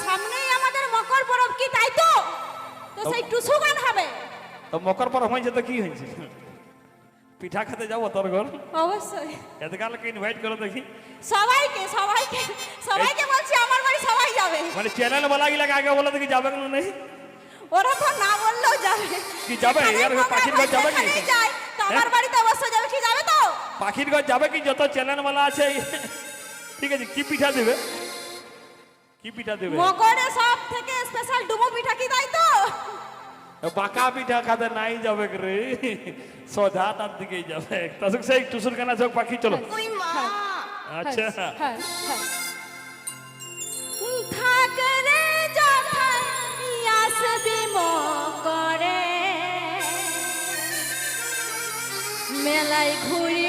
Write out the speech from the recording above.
সামনেই আমাদের মকর পরব, কি তাই তো? তো সেই টুসু গান হবে। তো মকর পরব হয়েছে তো কি হয়েছে? পিঠা খেতে যাবো তোর ঘর? অবশ্যই। এত কালকে ইনভাইট করো দেখি সবাইকে সবাইকে সবাইকে বলছি, আমার বাড়ি সবাই যাবে। মানে চ্যানেল वाला গিলাকে আগে বলে দেখি যাবে কেন নেই? ওরা তো না বললেও যাবে। কি যাবে? এর পাখির ঘর যাবে কি? যায় তো আমার বাড়িতে অবশ্যই যাবে, কি যাবে তো? পাখির ঘর যাবে কি? যত চ্যানেল वाला আছে। ঠিক আছে, কি পিঠা দেবে? কি পিঠা দেবে? মকরে সব থেকে স্পেশাল ডুমো পিঠা, কি তাই তো? বাঁকা পিঠা খাতে নাই যাবে রে, সোজা তার দিকেই যাবে। তাসুক সেই টুসুর কানা চোখ পাখি চলো। ওই মা। আচ্ছা হ্যাঁ হ্যাঁ। থাকরে যখন আসবি মকরে, মেলায় ঘুরি